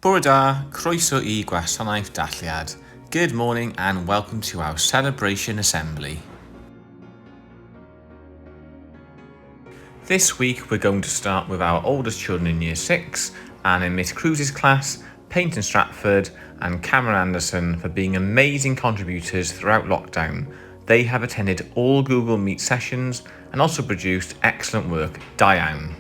Bore da, croeso I gwasanaeth dalliad. Good morning and welcome to our celebration assembly. This week we're going to start with our oldest children in Year 6 and in Miss Cruz's class, Payton Stratford and Cameron Anderson for being amazing contributors throughout lockdown. They have attended all Google Meet sessions and also produced excellent work. Diane.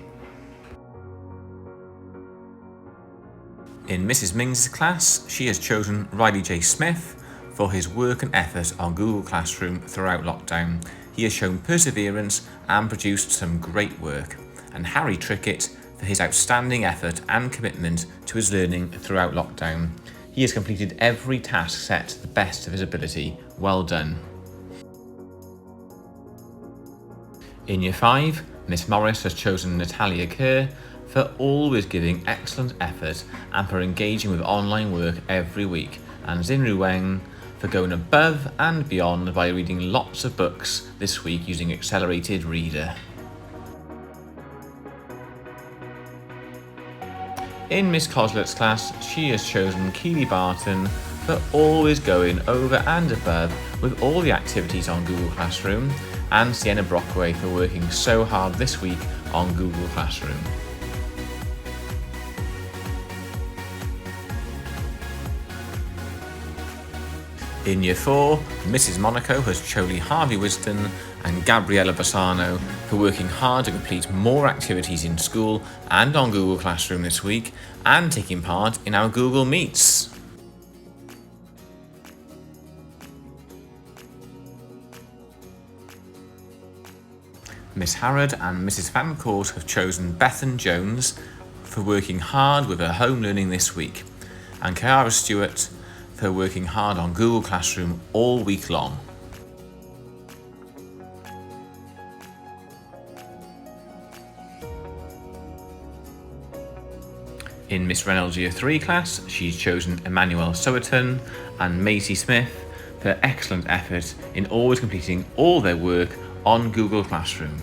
In Mrs. Mings' class, she has chosen Riley J. Smith for his work and effort on Google Classroom throughout lockdown. He has shown perseverance and produced some great work. And Harry Trickett for his outstanding effort and commitment to his learning throughout lockdown. He has completed every task set to the best of his ability. Well done. In Year 5, Miss Morris has chosen Natalia Kerr for always giving excellent effort and for engaging with online work every week, and Xinru Wang for going above and beyond by reading lots of books this week using Accelerated Reader. In Miss Coslet's class, she has chosen Keely Barton for always going over and above with all the activities on Google Classroom, and Sienna Brockway for working so hard this week on Google Classroom. In Year 4, Mrs. Monaco has chosen Harvey Wisdom and Gabriella Bassano for working hard to complete more activities in school and on Google Classroom this week and taking part in our Google Meets. Miss Harrod and Mrs. Fancourt have chosen Bethan Jones for working hard with her home learning this week, and Kiara Stewart for working hard on Google Classroom all week long. In Miss Reynolds' Year 3 class, she's chosen Emmanuel Sowerton and Maisie Smith for excellent effort in always completing all their work on Google Classroom.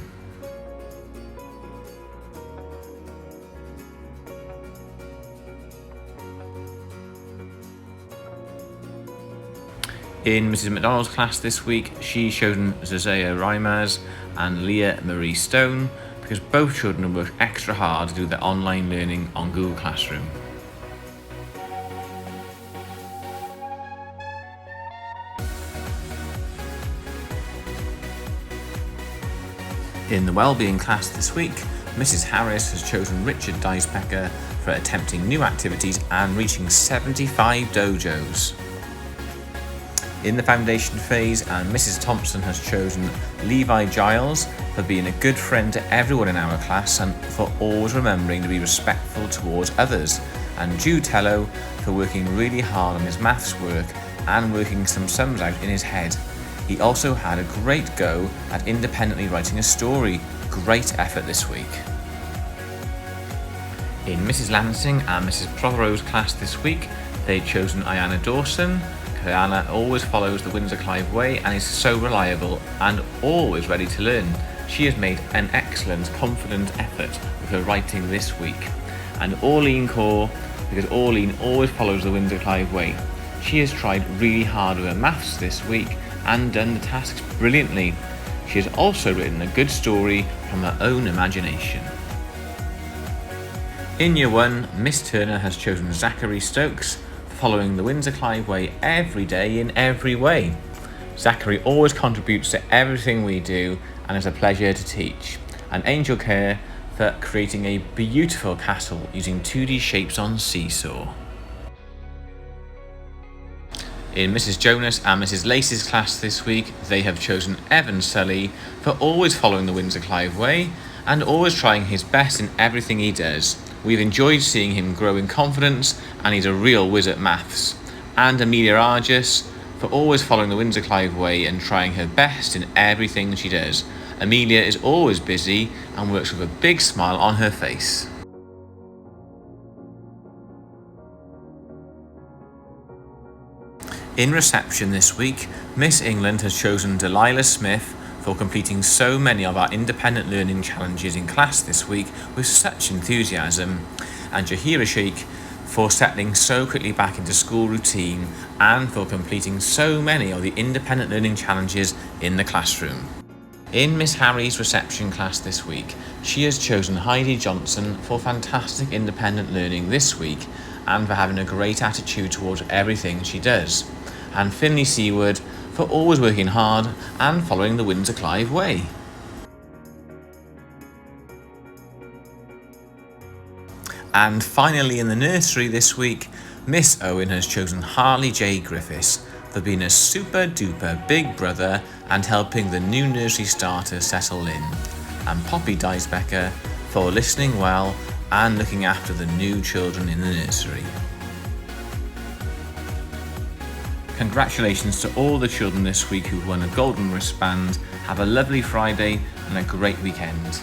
In Mrs. McDonald's class this week, she's chosen Zazea Reimers and Leah Marie Stone because both children work extra hard to do their online learning on Google Classroom. In the Wellbeing class this week, Mrs. Harris has chosen Richard Dyspecker for attempting new activities and reaching 75 dojos. In the foundation phase, and Mrs. Thompson has chosen Levi Giles for being a good friend to everyone in our class and for always remembering to be respectful towards others, and Jude Tello for working really hard on his maths work and working some sums out in his head. He also had a great go at independently writing a story. Great effort this week. In Mrs. Lansing and Mrs. Prothero's class this week, they'd chosen Ayanna Dawson. Ayanna always follows the Windsor Clive way and is so reliable and always ready to learn. She has made an excellent, confident effort with her writing this week. And Orleen Kaur, because Orleen always follows the Windsor Clive way. She has tried really hard with her maths this week and done the tasks brilliantly. She has also written a good story from her own imagination. In Year 1, Miss Turner has chosen Zachary Stokes, following the Windsor Clive way every day in every way. Zachary always contributes to everything we do and is a pleasure to teach. And Angel Kerr for creating a beautiful castle using 2D shapes on Seesaw. In Mrs. Jonas and Mrs. Lace's class this week, they have chosen Evan Sully for always following the Windsor Clive way and always trying his best in everything he does. We've enjoyed seeing him grow in confidence and he's a real whiz at maths. And Amelia Argus for always following the Windsor Clive way and trying her best in everything she does. Amelia is always busy and works with a big smile on her face. In reception this week, Miss England has chosen Delilah Smith for completing so many of our independent learning challenges in class this week with such enthusiasm, and Jahira Sheikh for settling so quickly back into school routine and for completing so many of the independent learning challenges in the classroom. In Miss Harry's reception class this week, she has chosen Heidi Johnson for fantastic independent learning this week and for having a great attitude towards everything she does, and Finley Seward for always working hard and following the Windsor Clive way. And finally in the nursery this week, Miss Owen has chosen Harley J. Griffiths for being a super duper big brother and helping the new nursery starters settle in, and Poppy Deisbecker for listening well and looking after the new children in the nursery. Congratulations to all the children this week who won a golden wristband. Have a lovely Friday and a great weekend.